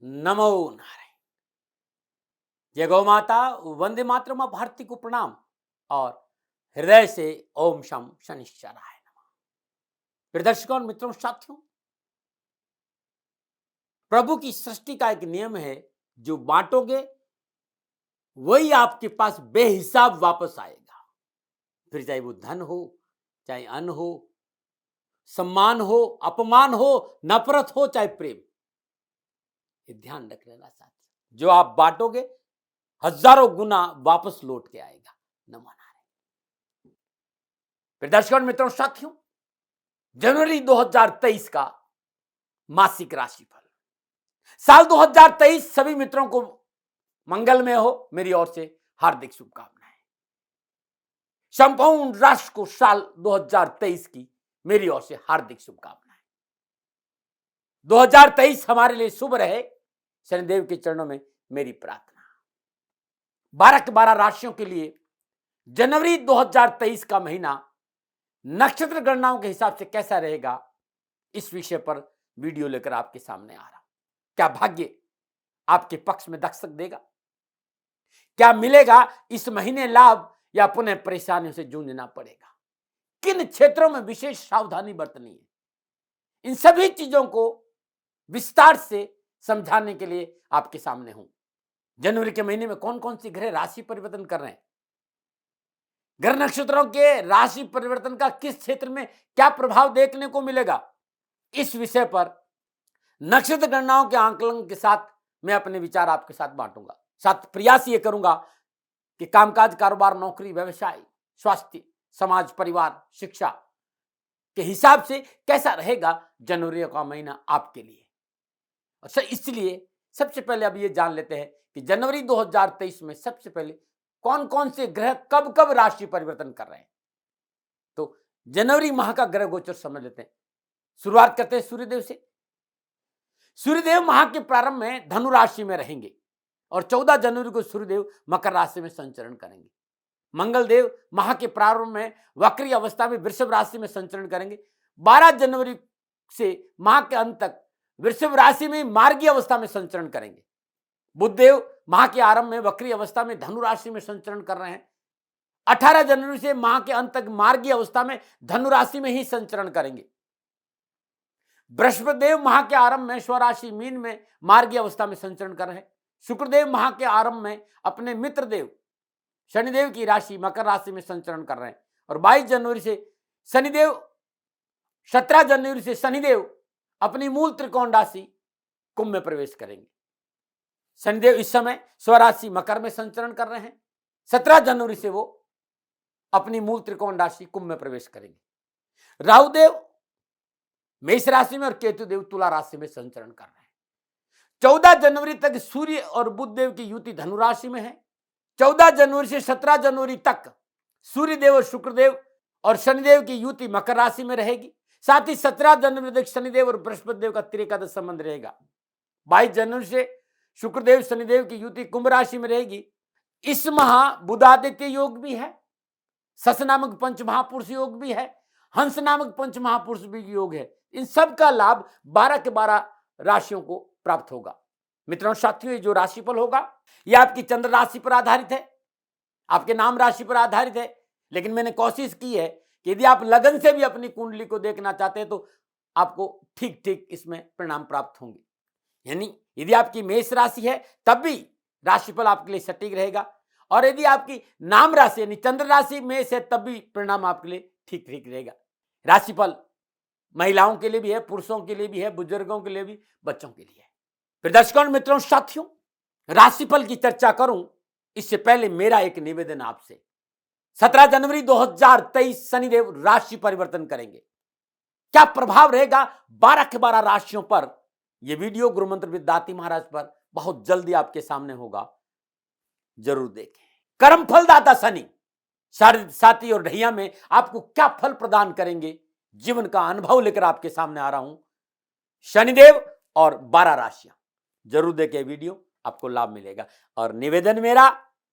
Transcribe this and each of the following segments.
नमो नारायण। जय गौ माता, वंदे मातरम, भारती को प्रणाम और हृदय से ओम शम शनिश्चराय नमः। प्रिय दर्शकों और मित्रों, साथियों, प्रभु की सृष्टि का एक नियम है, जो बांटोगे वही आपके पास बेहिसाब वापस आएगा। फिर चाहे वो धन हो, चाहे अन्न हो, सम्मान हो, अपमान हो, नफरत हो, चाहे प्रेम। ये ध्यान रख लेना साथी, जो आप बांटोगे हजारों गुना वापस लौट के आएगा। नमो नारायण। फिर दर्शकों और मित्रों, साथियों, जनवरी 2023 का मासिक राशिफल। साल 2023 सभी मित्रों को मंगलमय हो, मेरी ओर से हार्दिक शुभकामनाएं। संपूर्ण राष्ट्र को साल 2023 की मेरी ओर से हार्दिक शुभकामनाएं। 2023 हमारे लिए शुभ रहे, शनिदेव के चरणों में मेरी प्रार्थना। 12 के 12 राशियों के लिए जनवरी 2023 का महीना नक्षत्र गणनाओं के हिसाब से कैसा रहेगा, इस विषय पर वीडियो लेकर आपके सामने आ रहा हूं। क्या भाग्य आपके पक्ष में दस्तक देगा? क्या मिलेगा इस महीने लाभ, या पुनः परेशानियों से जूझना पड़ेगा? किन क्षेत्रों में विशेष सावधानी बरतनी है? इन सभी चीजों को विस्तार से समझाने के लिए आपके सामने हूं। जनवरी के महीने में कौन कौन सी ग्रह राशि परिवर्तन कर रहे हैं, ग्रह नक्षत्रों के राशि परिवर्तन का किस क्षेत्र में क्या प्रभाव देखने को मिलेगा, इस विषय पर नक्षत्र गणनाओं के आंकलन के साथ मैं अपने विचार आपके साथ बांटूंगा। साथ प्रयास ये करूंगा कि कामकाज, कारोबार, नौकरी, व्यवसाय, स्वास्थ्य, समाज, परिवार, शिक्षा के हिसाब से कैसा रहेगा जनवरी का महीना आपके लिए। अच्छा, इसलिए सबसे पहले अब ये जान लेते हैं कि जनवरी 2023 में सबसे पहले कौन कौन से ग्रह कब कब राशि परिवर्तन कर रहे हैं। तो जनवरी माह का ग्रह गोचर समझ लेते हैं। शुरुआत करते हैं सूर्यदेव से। सूर्यदेव माह के प्रारंभ में धनु राशि में रहेंगे और 14 जनवरी को सूर्यदेव मकर राशि में संचरण करेंगे। मंगलदेव माह के प्रारंभ में वक्री अवस्था में वृषभ राशि में संचरण करेंगे। 12 जनवरी से माह के अंत तक वृषभ राशि में मार्गीय अवस्था में संचरण करेंगे। बुधदेव माह के आरंभ में वक्री अवस्था में धनु राशि में संचरण कर रहे हैं। 18 जनवरी से माह के अंत तक मार्गीय अवस्था में धनु राशि में ही संचरण करेंगे। बृहस्पतिदेव माह के आरंभ में स्वराशि मीन में मार्गीय अवस्था में संचरण कर रहे हैं। शुक्रदेव माह के आरंभ में अपने मित्र देव शनिदेव की राशि मकर राशि में संचरण कर रहे हैं। और 22 जनवरी से शनिदेव 17 जनवरी से शनिदेव अपनी मूल त्रिकोण राशि कुंभ में प्रवेश करेंगे। शनिदेव इस समय स्वराशि मकर में संचरण कर रहे हैं। 17 जनवरी से वो अपनी मूल त्रिकोण राशि कुंभ में प्रवेश करेंगे। राहुदेव मेष राशि में और केतुदेव तुला राशि में संचरण कर रहे हैं। 14 जनवरी तक सूर्य और बुध देव की युति धनु राशि में है। 14 जनवरी से 17 जनवरी तक सूर्यदेव और शुक्रदेव और शनिदेव की युति मकर राशि में रहेगी। साथ ही 17 जनवरी तक शनिदेव और बृहस्पति देव का त्रिकादश संबंध रहेगा। 22 जनवरी से शुक्रदेव शनिदेव की युति कुंभ राशि में रहेगी। इस माह बुधादित्य योग भी है, सस नामक पंच महापुरुष योग भी है, हंस नामक पंच महापुरुष भी योग है। इन सब का लाभ 12 के 12 राशियों को प्राप्त होगा। मित्रों, साथियों, ये जो राशिफल होगा ये आपकी चंद्र राशि पर आधारित है, आपके नाम राशि पर आधारित है। लेकिन मैंने कोशिश की है कि यदि आप लगन से भी अपनी कुंडली को देखना चाहते हैं तो आपको ठीक ठीक इसमें परिणाम प्राप्त होंगे। यानी यदि आपकी मेष राशि है तब भी राशिफल आपके लिए सटीक रहेगा, और यदि आपकी नाम राशि यानी चंद्र राशि मेष है तब भी परिणाम आपके लिए ठीक ठीक रहेगा। राशिफल महिलाओं के लिए भी है, पुरुषों के लिए भी है, बुजुर्गों के लिए भी, बच्चों के लिए है। फिर दर्शकों मित्रों साथियों, राशिफल की चर्चा करूं इससे पहले मेरा एक निवेदन आपसे। 17 जनवरी 2023 शनिदेव राशि परिवर्तन करेंगे। क्या प्रभाव रहेगा 12 के 12 राशियों पर? यह वीडियो गुरुमंत्र विद्यार्थी महाराज पर बहुत जल्दी आपके सामने होगा, जरूर देखें। कर्म फलदाता शनि साथी और ढैया में आपको क्या फल प्रदान करेंगे, जीवन का अनुभव लेकर आपके सामने आ रहा हूं। शनिदेव और 12 राशियां, जरूर देखें वीडियो, आपको लाभ मिलेगा। और निवेदन मेरा,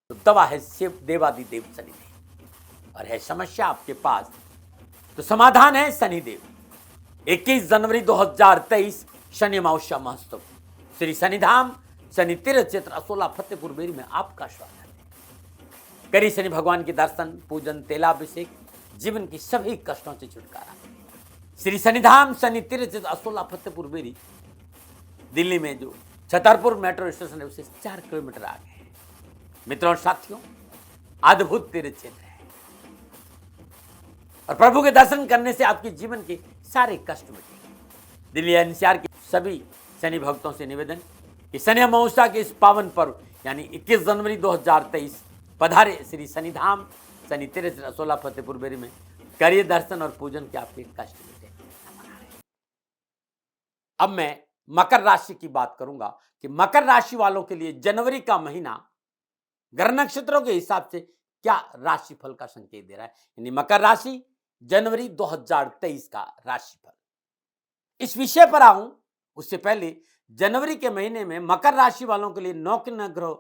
तो दवा है शिव देवादिदेव शनिदेव, और है समस्या आपके पास तो समाधान है शनिदेव। 21 जनवरी 2023 शनि अमावस्या महोत्सव श्री शनिधाम शनि तीर्थ क्षेत्र असोला फतेहपुर बेरी में आपका स्वागत है। करिए शनि भगवान के दर्शन, पूजन, तेलाभिषेक, जीवन की सभी कष्टों से छुटकारा। श्री शनिधाम शनि तीर्थ क्षेत्र असोला फतेहपुर बेरी दिल्ली में जो छतरपुर मेट्रो स्टेशन है उससे 4 किलोमीटर आगे है। मित्रों और साथियों, अद्भुत तीर्थ क्षेत्र है और प्रभु के दर्शन करने से आपके जीवन के सारे कष्ट मिटेंगे। दिल्ली एनसीआर के सभी शनि भक्तों से निवेदन कि शनि अमावस्या के इस पावन पर्व यानी 21 जनवरी 2023 पधारे श्री शनिधाम शनि तीर्थ असोला फतेहपुर बेरी में करिए दर्शन और पूजन के आपके कष्ट मिटे। अब मैं मकर राशि की बात करूंगा कि मकर राशि वालों के लिए जनवरी का महीना ग्रह नक्षत्रों के हिसाब से क्या राशिफल का संकेत दे रहा है, यानी मकर राशि जनवरी 2023 का राशिफल। इस विषय पर आऊं उससे पहले जनवरी के महीने में मकर राशि वालों के लिए 9 के 9 ग्रह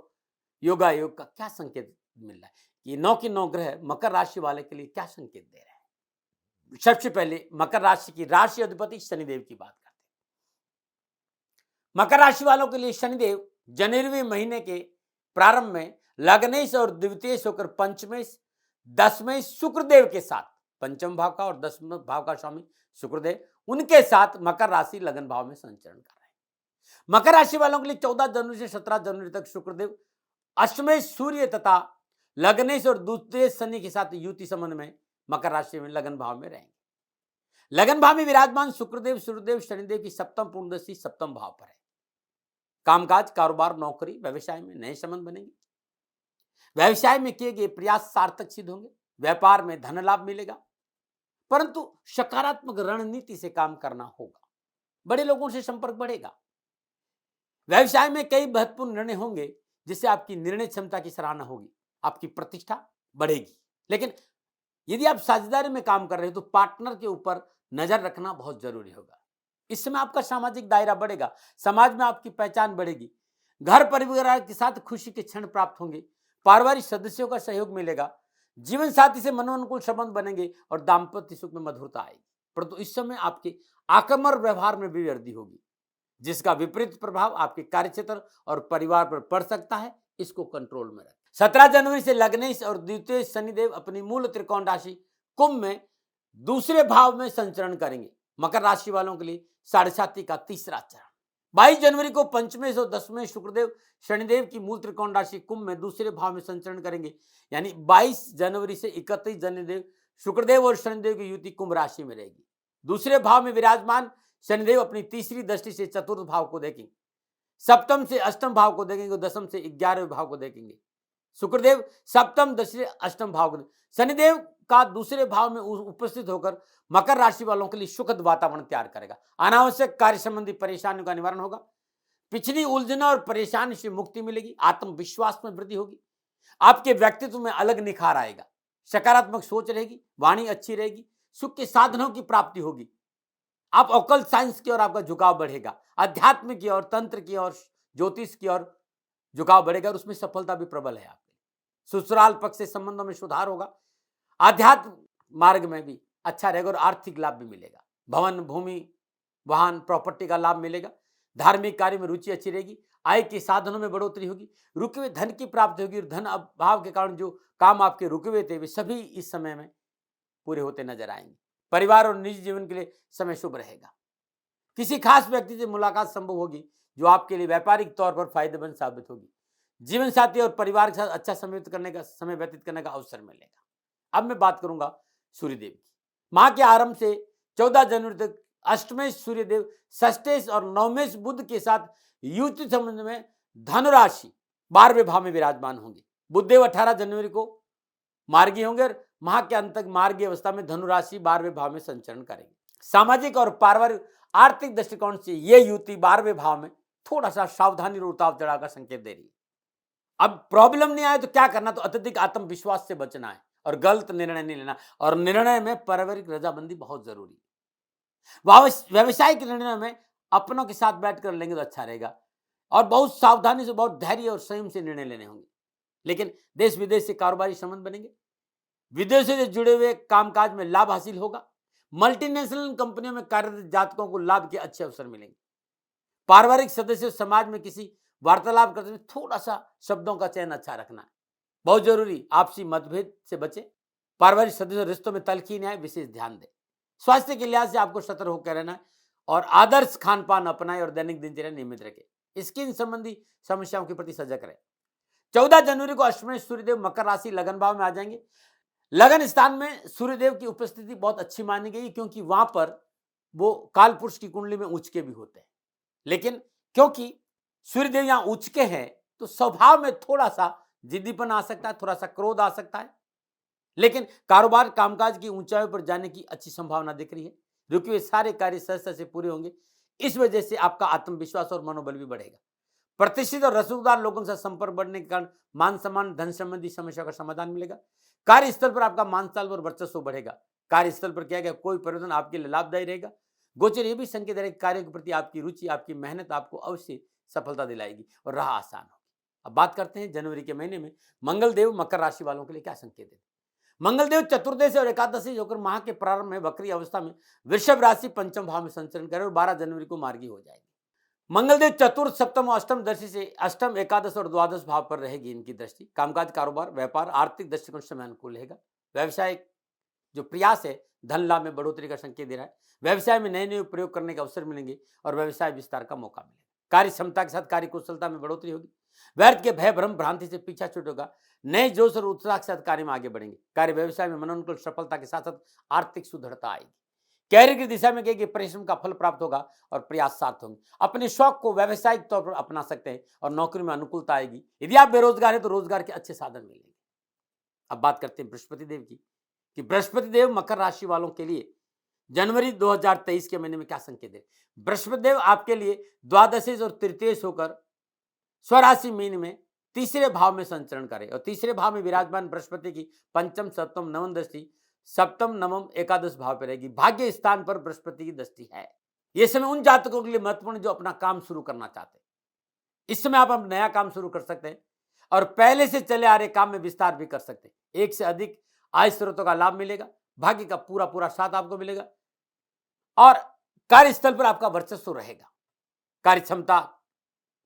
योगायोग का क्या संकेत मिल रहा है, ये 9 के 9 ग्रह मकर राशि वाले के लिए क्या संकेत दे रहे हैं। सबसे पहले मकर राशि की राशि अधिपति शनिदेव की बात करते हैं। मकर राशि वालों के लिए शनिदेव जनवरी महीने के प्रारंभ में लग्नेश और द्वितीयेश होकर पंचमेश, दसमेश शुक्रदेव के साथ, पंचम भाव का और 10वें भाव का स्वामी शुक्रदेव, उनके साथ मकर राशि लगन भाव में संचरण कर रहे हैं। मकर राशि वालों के लिए 14 जनवरी से 17 जनवरी तक शुक्रदेव अष्टमेश सूर्य तथा लग्नेश और द्वितीय शनि के साथ युति संबंध में मकर राशि में लगन भाव में रहेंगे। लगन भाव में विराजमान शुक्रदेव सूर्यदेव शनिदेव की सप्तम पूर्णदृष्टि सप्तम भाव पर है। कामकाज, कारोबार, नौकरी, व्यवसाय में नए संबंध बनेंगे। व्यवसाय में किए गए प्रयास सार्थक सिद्ध होंगे। व्यापार में धन लाभ मिलेगा, परंतु सकारात्मक रणनीति से काम करना होगा। बड़े लोगों से संपर्क बढ़ेगा। व्यवसाय में कई महत्वपूर्ण निर्णय होंगे जिससे आपकी निर्णय क्षमता की सराहना होगी, आपकी प्रतिष्ठा बढ़ेगी। लेकिन यदि आप साझेदारी में काम कर रहे हो तो पार्टनर के ऊपर नजर रखना बहुत जरूरी होगा। इस समय आपका सामाजिक दायरा बढ़ेगा, समाज में आपकी पहचान बढ़ेगी। घर परिवार के साथ खुशी के क्षण प्राप्त होंगे। पारिवारिक सदस्यों का सहयोग मिलेगा। जीवन साथी से मनोनुकूल संबंध बनेंगे और दाम्पत्य सुख में मधुरता आएगी। परंतु इस समय आपके आक्रमण व्यवहार में भी वृद्धि होगी, जिसका विपरीत प्रभाव आपके कार्यक्षेत्र और परिवार पर पड़ सकता है। इसको कंट्रोल में रखें। 17 जनवरी से लग्नेश और द्वितीय शनिदेव अपनी मूल त्रिकोण राशि कुंभ में दूसरे भाव में संचरण करेंगे। मकर राशि वालों के लिए साढ़े का तीसरा चरण। 22 जनवरी को पंचमेश और दसवें शुक्रदेव शनिदेव की मूल त्रिकोण राशि कुंभ में दूसरे भाव में संचरण करेंगे। यानी 22 जनवरी से 31 जनवरी शुक्रदेव और शनिदेव की युति कुंभ राशि में रहेगी। दूसरे भाव में विराजमान शनिदेव अपनी तीसरी दृष्टि से चतुर्थ भाव को देखेंगे, सप्तम से अष्टम भाव को देखेंगे, दसम से 11वें भाव को देखेंगे। शुक्रदेव सप्तम दशम अष्टम भाव को। शनिदेव का दूसरे भाव में उपस्थित होकर मकर राशि वालों के लिए सुखद वातावरण तैयार करेगा। अनावश्यक कार्य संबंधी परेशानियों का निवारण होगा। पिछली उलझनों और परेशानी से मुक्ति मिलेगी। आत्मविश्वास में वृद्धि होगी। आपके व्यक्तित्व में अलग निखार आएगा। सकारात्मक सोच रहेगी। वाणी अच्छी रहेगी। सुख के साधनों की प्राप्ति होगी। आप ऑकल्ट साइंस की ओर आपका झुकाव बढ़ेगा। अध्यात्म की ओर, तंत्र की ओर, ज्योतिष की ओर झुकाव बढ़ेगा और उसमें सफलता भी प्रबल है। आपके ससुराल पक्ष से संबंधों में सुधार होगा। आध्यात्म मार्ग में भी अच्छा रहेगा और आर्थिक लाभ भी मिलेगा। भवन, भूमि, वाहन, प्रॉपर्टी का लाभ मिलेगा। धार्मिक कार्य में रुचि अच्छी रहेगी। आय के साधनों में बढ़ोतरी होगी। रुके हुए धन की प्राप्ति होगी और धन अभाव के कारण जो काम आपके रुके हुए थे वे सभी इस समय में पूरे होते नजर आएंगे। परिवार और निजी जीवन के लिए समय शुभ रहेगा। किसी खास व्यक्ति से मुलाकात संभव होगी जो आपके लिए व्यापारिक तौर पर फायदेमंद साबित होगी। जीवन साथी और परिवार के साथ अच्छा समय व्यतीत करने का अवसर मिलेगा। अब मैं बात करूंगा सूर्यदेव की। माह के आरंभ से 14 जनवरी तक अष्टमेश सूर्यदेव षष्ठेश और नवमेश बुध के साथ युति संबंध में धनुराशि 12वें भाव में विराजमान होंगे। बुधदेव 18 जनवरी को मार्गी होंगे और माह के अंत तक मार्गी अवस्था में धनुराशि 12वें भाव में संचरण करेंगे। सामाजिक और पारिवारिक आर्थिक दृष्टिकोण से यह युति 12वें भाव में थोड़ा सा सावधानी और उतार चढ़ाव का संकेत दे रही है। अब प्रॉब्लम नहीं आए तो क्या करना, तो अत्यधिक आत्मविश्वास से बचना है और गलत निर्णय नहीं लेना। और निर्णय में पारिवारिक रजामंदी बहुत जरूरी है। व्यवसायिक निर्णय में अपनों के साथ बैठकर लेंगे तो अच्छा रहेगा और बहुत सावधानी से, बहुत धैर्य और संयम से निर्णय लेने होंगे। लेकिन देश विदेश से कारोबारी संबंध बनेंगे। विदेशों से जुड़े हुए कामकाज में लाभ हासिल होगा। मल्टीनेशनल कंपनियों में कार्यरत जातकों को लाभ के अच्छे अवसर मिलेंगे। पारिवारिक सदस्य समाज में किसी वार्तालाप करते हुए थोड़ा सा शब्दों का चयन अच्छा रखना है, बहुत जरूरी। आपसी मतभेद से बचे। पारिवारिक सदस्य रिश्तों में तल्खी न्याय विशेष ध्यान दें। स्वास्थ्य के लिहाज से आपको सतर्क होकर रहना है और आदर्श खान पान अपनाएं और दैनिक दिनचर्या नियमित रखें। स्किन संबंधी समस्याओं के प्रति सजग रहें। 14 जनवरी को अष्टमेश सूर्यदेव मकर राशि लगन भाव में आ जाएंगे। लगन स्थान में सूर्यदेव की उपस्थिति बहुत अच्छी मानी गई, क्योंकि वहां पर वो काल पुरुष की कुंडली में उच्च के भी होते हैं। लेकिन क्योंकि सूर्यदेव यहां उच्च के हैं तो स्वभाव में थोड़ा सा जिद्दीपन आ सकता है, थोड़ा सा क्रोध आ सकता है, लेकिन कारोबार कामकाज की ऊंचाई पर जाने की अच्छी संभावना दिख रही है। रुके हुए सारे कार्य सहजता से पूरे होंगे। इस वजह से आपका आत्मविश्वास और मनोबल भी बढ़ेगा। प्रतिष्ठित और रसूखदार लोगों से संपर्क बढ़ने के कारण मान सम्मान धन संबंधी समस्या का समाधान मिलेगा। कार्यस्थल पर आपका मान ताल और वर्चस्व बढ़ेगा। कार्यस्थल पर किया गया कोई परिवर्तन आपके लिए लाभदायी रहेगा। गोचर ये भी संकेत है कि कार्य के प्रति आपकी रुचि, आपकी मेहनत आपको अवश्य सफलता दिलाएगी और राह आसान होगी। अब बात करते हैं जनवरी के महीने में मंगल देव मकर राशि वालों के लिए क्या संकेत है। मंगल देव चतुर्दशी और एकादशी होकर माह के प्रारंभ में वक्री अवस्था में वृषभ राशि पंचम भाव में संचरण करें और 12 जनवरी को मार्गी हो जाएगी। मंगलदेव चतुर्थ सप्तम और अष्टम दृष्टि से अष्टम एकादश और द्वादश भाव पर रहेगी इनकी दृष्टि। कामकाज कारोबार व्यापार आर्थिक दृष्टिकोण से अनुकूल रहेगा। व्यवसाय जो प्रयास है धन लाभ में बढ़ोतरी का संकेत दे रहा है। व्यवसाय में नए नए प्रयोग करने का अवसर मिलेंगे और व्यवसाय विस्तार का मौका मिलेगा। कार्य क्षमता के साथ कार्य कुशलता में बढ़ोतरी होगी। व्यर्थ के भय भ्रम भ्रांति से पीछा छूटेगा। नए जोश और उत्साह के साथ कार्य में आगे बढ़ेंगे। कार्य व्यवसाय में मनोनुकूल सफलता के साथ साथ आर्थिक सुदृढ़ता आएगी। कैरियर की दिशा में कहें परिश्रम का फल प्राप्त होगा और प्रयास सार्थक होंगे। अपने शौक को व्यावसायिक तौर पर अपना सकते हैं और नौकरी में अनुकूलता आएगी। यदि आप बेरोजगार हैं तो रोजगार के अच्छे साधन मिलेंगे। अब बात करते हैं बृहस्पति देव की कि बृहस्पति देव मकर राशि वालों के लिए जनवरी 2023 के महीने में क्या संकेत है। बृहस्पति देव आपके लिए द्वादशेश और तृतीयेश होकर स्वराशि मीन में तीसरे भाव में संचरण करें और तीसरे भाव में विराजमान बृहस्पति की पंचम सप्तम नवम दृष्टि सप्तम नवम एकादश भाव पर रहेगी। भाग्य स्थान पर बृहस्पति की दृष्टि है। यह समय उन जातकों के लिए महत्वपूर्ण जो अपना काम शुरू करना चाहते हैं। इस समय आप नया काम शुरू कर सकते हैं और पहले से चले आ रहे काम में विस्तार भी कर सकते हैं। एक से अधिक आय स्रोतों का लाभ मिलेगा। भाग्य का पूरा पूरा साथ आपको मिलेगा और कार्यस्थल पर आपका वर्चस्व रहेगा। कार्य क्षमता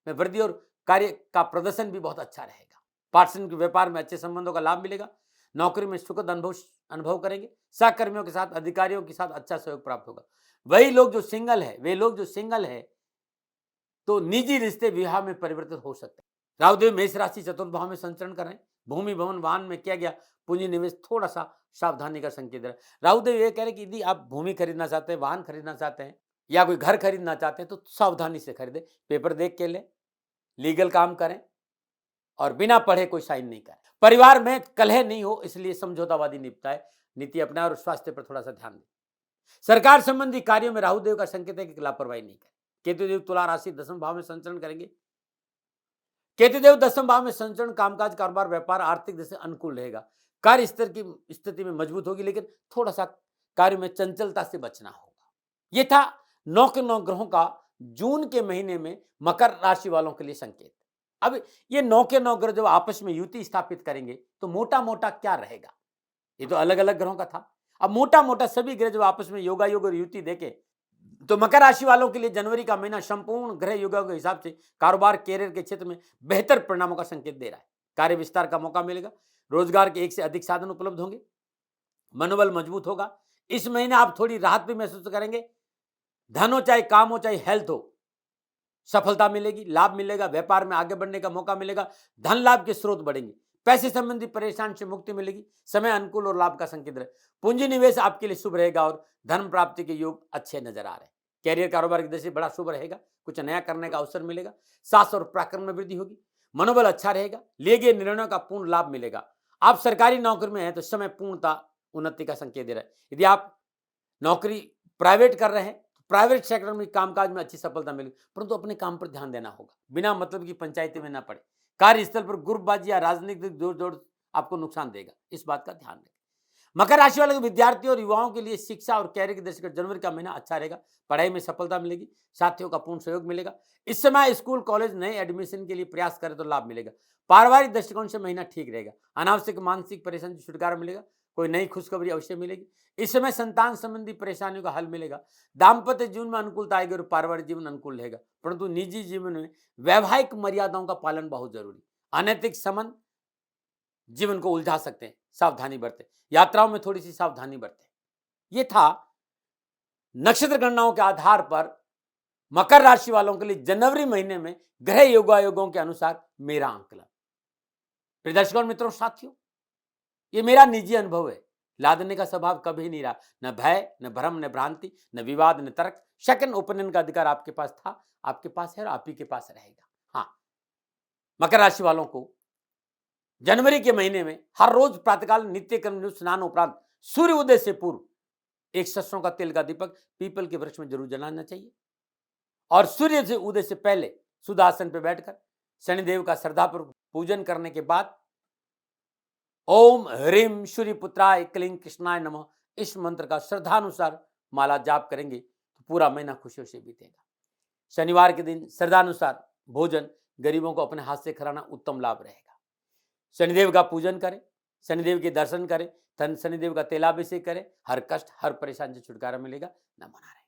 में वृद्धि और कार्य का प्रदर्शन भी बहुत अच्छा रहेगा। पार्टनर के व्यापार में अच्छे संबंधों का लाभ मिलेगा। नौकरी में सुखद अनुभव करेंगे। सहकर्मियों के साथ अधिकारियों के साथ अच्छा सहयोग प्राप्त होगा। वे लोग जो सिंगल है तो निजी रिश्ते विवाह में परिवर्तित हो सकते हैं। राहुदेव मेष राशि चतुर्थ भाव में संचरण कर रहे हैं। भूमि भवन वाहन में किया गया पूंजी निवेश थोड़ा सा सावधानी का संकेत है। राहुदेव ये कह रहे कि यदि आप भूमि खरीदना चाहते हैं, वाहन खरीदना चाहते हैं या कोई घर खरीदना चाहते हैं तो सावधानी से खरीदे। पेपर देख के लें, लीगल काम करें और बिना पढ़े कोई साइन नहीं करें। परिवार में कलह नहीं हो इसलिए समझौतावादी निपटाए नीति अपनाए और स्वास्थ्य पर थोड़ा सा ध्यान दें। सरकार संबंधी कार्यों में राहुदेव का संकेत है कि लापरवाही नहीं करें। केतुदेव तुला राशि दसम भाव में संचरण करेंगे। केतुदेव दसम भाव में संचरण कामकाज कारोबार व्यापार आर्थिक दृष्टि से अनुकूल रहेगा। कार्य स्तर की स्थिति में मजबूत होगी, लेकिन थोड़ा सा कार्य में चंचलता से बचना होगा। यह था 9 के 9 ग्रहों का जून के महीने में मकर राशि वालों के लिए संकेत। अब ये 9 के 9 ग्रह जब आपस में युति स्थापित करेंगे तो मोटा मोटा क्या रहेगा। ये तो अलग अलग ग्रहों का था। अब मोटा मोटा सभी ग्रह जब आपस में योगा योग और युति देखे तो मकर राशि वालों के लिए जनवरी का महीना संपूर्ण ग्रह योगा के हिसाब से कारोबार कैरियर के क्षेत्र में बेहतर परिणामों का संकेत दे रहा है। कार्य विस्तार का मौका मिलेगा। रोजगार के एक से अधिक साधन उपलब्ध होंगे। मनोबल मजबूत होगा। इस महीने आप थोड़ी राहत भी महसूस करेंगे। धन हो चाहे काम हो चाहे हेल्थ हो, सफलता मिलेगी, लाभ मिलेगा। व्यापार में आगे बढ़ने का मौका मिलेगा। धन लाभ के स्रोत बढ़ेंगे। पैसे संबंधी परेशान से मुक्ति मिलेगी। समय अनुकूल और लाभ का संकेत रहे। पूंजी निवेश आपके लिए शुभ रहेगा और धन प्राप्ति के योग अच्छे नजर आ रहे हैं। कैरियर कारोबार की दृष्टि से बड़ा शुभ रहेगा। कुछ नया करने का अवसर मिलेगा। साहस और पराक्रम में वृद्धि होगी। मनोबल अच्छा रहेगा। लिए गए निर्णयों का पूर्ण लाभ मिलेगा। आप सरकारी नौकरी में हैं तो समय पूर्णता उन्नति का संकेत दे रहा है। यदि आप नौकरी प्राइवेट कर रहे हैं, प्राइवेट सेक्टर में कामकाज में अच्छी सफलता मिलेगी, परंतु अपने काम पर ध्यान देना होगा। बिना मतलब की पंचायती में ना पड़े। कार्यस्थल पर ग्रुपबाजी या राजनीतिक जोड़ आपको नुकसान देगा। इस बात का ध्यान रखें। मकर राशि वाले विद्यार्थियों और युवाओं के लिए शिक्षा और कैरियर की दृष्टि से जनवरी का महीना अच्छा रहेगा। पढ़ाई में सफलता मिलेगी। साथियों का पूर्ण सहयोग मिलेगा। इस समय स्कूल कॉलेज नए एडमिशन के लिए प्रयास करें तो लाभ मिलेगा। पारिवारिक दृष्टिकोण से महीना ठीक रहेगा। अनावश्यक मानसिक परेशानी से छुटकारा मिलेगा। कोई नई खुशखबरी अवश्य मिलेगी। इस समय संतान संबंधी परेशानियों का हल मिलेगा। दाम्पत्य जीवन में अनुकूलता आएगी और पारिवारिक जीवन अनुकूल रहेगा, परंतु निजी जीवन में वैवाहिक मर्यादाओं का पालन बहुत जरूरी। अनैतिक संबंध जीवन को उलझा सकते हैं, सावधानी बरतें। यात्राओं में थोड़ी सी सावधानी बरतें। यह था नक्षत्र गणनाओं के आधार पर मकर राशि वालों के लिए जनवरी महीने में ग्रह योगायोगों के अनुसार मेरा आंकलन। प्रिय दर्शकों, मित्रों, साथियों, ये मेरा निजी अनुभव है। लादने का स्वभाव कभी नहीं रहा, न भय, न भ्रम, न भ्रांति, न विवाद, न तर्क। सेकंड ओपिनियन का अधिकार आपके पास था, आपके पास है और आप ही के पास रहेगा। हाँ, मकर राशि वालों को जनवरी के महीने में हर रोज प्रातःकाल नित्य कर्म स्नान उपरांत सूर्य उदय से पूर्व एक सरसों का तेल का दीपक पीपल के वृक्ष में जरूर जलाना चाहिए और सूर्य से उदय से पहले सुदासन पर बैठकर शनिदेव का श्रद्धापूर्वक पूजन करने के बाद ओम ह्रीम सूर्यपुत्राय क्लीं कृष्णाय नमः इस मंत्र का श्रद्धानुसार माला जाप करेंगे तो पूरा महीना खुशियों से बीतेगा। शनिवार के दिन श्रद्धानुसार भोजन गरीबों को अपने हाथ से खिलाना उत्तम लाभ रहेगा। शनिदेव का पूजन करें, शनिदेव के दर्शन करें, शनिदेव का तेलाभिषेक करें, हर कष्ट हर परेशानी से छुटकारा मिलेगा। नमो नारायण।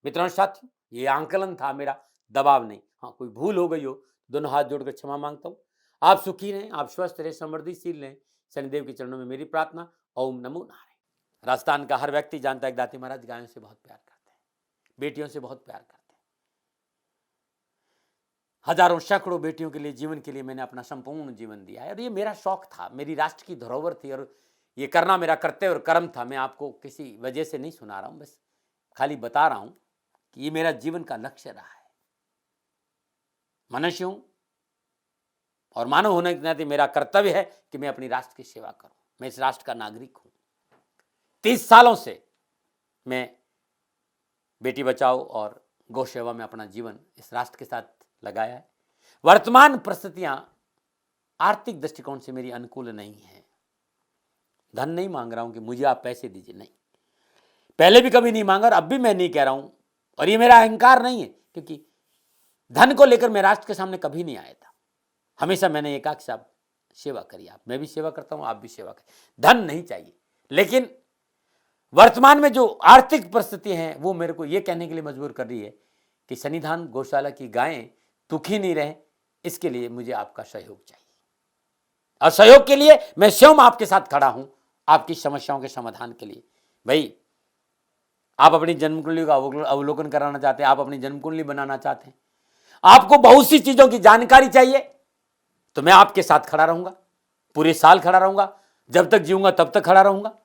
मित्रों, साथियों, ये आंकलन था मेरा, दबाव नहीं। हाँ, कोई भूल हो गई हो दोनों हाथ जोड़कर क्षमा मांगता हूँ। आप सुखी रहें, आप स्वस्थ रहें, समृद्धिशील रहें, शनिदेव के चरणों में मेरी प्रार्थना। ओम नमो नारायण। राजस्थान का हर व्यक्ति जानता है कि दाती महाराज गायों से बहुत प्यार करते हैं, बेटियों से बहुत प्यार करते हैं। हजारों सैकड़ों बेटियों के लिए, जीवन के लिए मैंने अपना संपूर्ण जीवन दिया है और ये मेरा शौक था, मेरी राष्ट्र की धरोहर थी और ये करना मेरा कर्तव्य और कर्म था। मैं आपको किसी वजह से नहीं सुना रहा हूं, बस खाली बता रहा हूं कि ये मेरा जीवन का लक्ष्य रहा है। मनुष्य हूं और मानव होने के नाते मेरा कर्तव्य है कि मैं अपनी राष्ट्र की सेवा करूं। मैं इस राष्ट्र का नागरिक हूं। 30 सालों से मैं बेटी बचाओ और गौ सेवा में अपना जीवन इस राष्ट्र के साथ लगाया है। वर्तमान परिस्थितियां आर्थिक दृष्टिकोण से मेरी अनुकूल नहीं है। धन नहीं मांग रहा हूं कि मुझे आप पैसे दीजिए, नहीं, पहले भी कभी नहीं मांगा और अब भी मैं नहीं कह रहा हूं और ये मेरा अहंकार नहीं है, क्योंकि धन को लेकर मैं राष्ट्र के सामने कभी नहीं आया था। हमेशा मैंने ये कहा कि साहब सेवा करिए, आप, मैं भी सेवा करता हूं, आप भी सेवा करिए। धन नहीं चाहिए, लेकिन वर्तमान में जो आर्थिक परिस्थिति है वो मेरे को ये कहने के लिए मजबूर कर रही है कि सन्निधान गौशाला की गायें दुखी नहीं रहे, इसके लिए मुझे आपका सहयोग चाहिए और सहयोग के लिए मैं स्वयं आपके साथ खड़ा हूं, आपकी समस्याओं के समाधान के लिए। भाई, आप अपनी जन्म कुंडली का अवलोकन कराना चाहते हैं, आप अपनी जन्म कुंडली बनाना चाहते हैं, आपको बहुत सी चीजों की जानकारी चाहिए, तो मैं आपके साथ खड़ा रहूंगा, पूरे साल खड़ा रहूंगा, जब तक जीऊंगा तब तक खड़ा रहूंगा।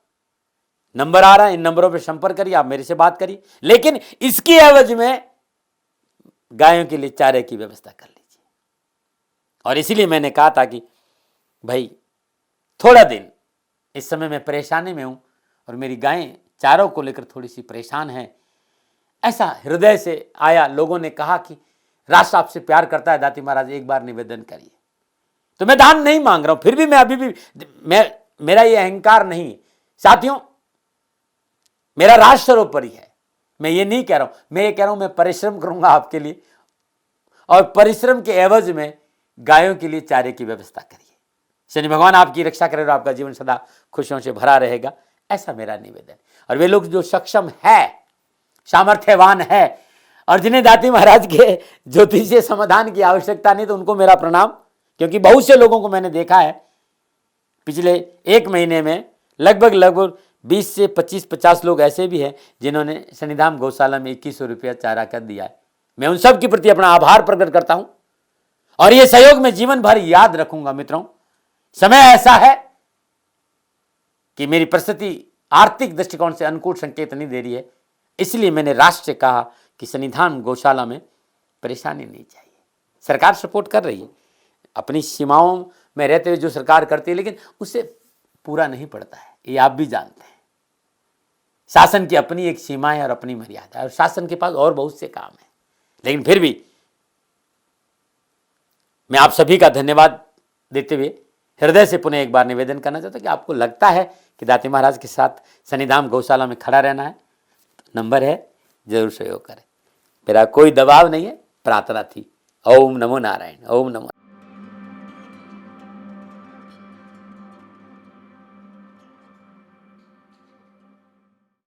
नंबर आ रहा है, इन नंबरों पे संपर्क करिए, आप मेरे से बात करिए, लेकिन इसकी एवज में गायों के लिए चारे की व्यवस्था कर लीजिए। और इसीलिए मैंने कहा था कि भाई थोड़ा दिन इस समय मैं परेशानी में हूं और मेरी गायें चारों को लेकर थोड़ी सी परेशान है। ऐसा हृदय से आया, लोगों ने कहा कि राष्ट्र आपसे प्यार करता है दाती महाराज, एक बार निवेदन करिए। तो मैं दान नहीं मांग रहा हूं, फिर भी मैं अभी भी मेरा ये अहंकार नहीं है साथियों, मेरा राष्ट्र सर्वोपरि है। मैं ये नहीं कह रहा हूं, मैं ये कह रहा हूं मैं परिश्रम करूंगा आपके लिए और परिश्रम के एवज में गायों के लिए चारे की व्यवस्था करिए। शनि भगवान आपकी रक्षा करे और आपका जीवन सदा खुशियों से भरा रहेगा, ऐसा मेरा निवेदन। और वे लोग जो सक्षम है, सामर्थ्यवान है और जिन्हें दाती महाराज के ज्योतिषीय समाधान की आवश्यकता नहीं, तो उनको मेरा प्रणाम, क्योंकि बहुत से लोगों को मैंने देखा है पिछले एक महीने में लगभग 20 से 25-50 लोग ऐसे भी हैं जिन्होंने शनिधाम गौशाला में 2100 रुपया चारा कर दिया है। मैं उन सब के प्रति अपना आभार प्रकट करता हूं और ये सहयोग मैं जीवन भर याद रखूंगा। मित्रों, समय ऐसा है कि मेरी परिस्थिति आर्थिक दृष्टिकोण से अनुकूल संकेत नहीं दे रही है, इसलिए मैंने राष्ट्र से कहा कि सन्निधान गौशाला में परेशानी नहीं चाहिए। सरकार सपोर्ट कर रही है, अपनी सीमाओं में रहते हुए जो सरकार करती है, लेकिन उससे पूरा नहीं पड़ता है, ये आप भी जानते हैं। शासन की अपनी एक सीमा है और अपनी मर्यादा है और शासन के पास और बहुत से काम है, लेकिन फिर भी मैं आप सभी का धन्यवाद देते हुए हृदय से पुनः एक बार निवेदन करना चाहता हूं कि आपको लगता है कि दाती महाराज के साथ सन्निधाम गौशाला में खड़ा रहना है, तो नंबर है, जरूर सहयोग करें। मेरा कोई दबाव नहीं है, प्रार्थना थी। ओम नमो नारायण। ओम नमो।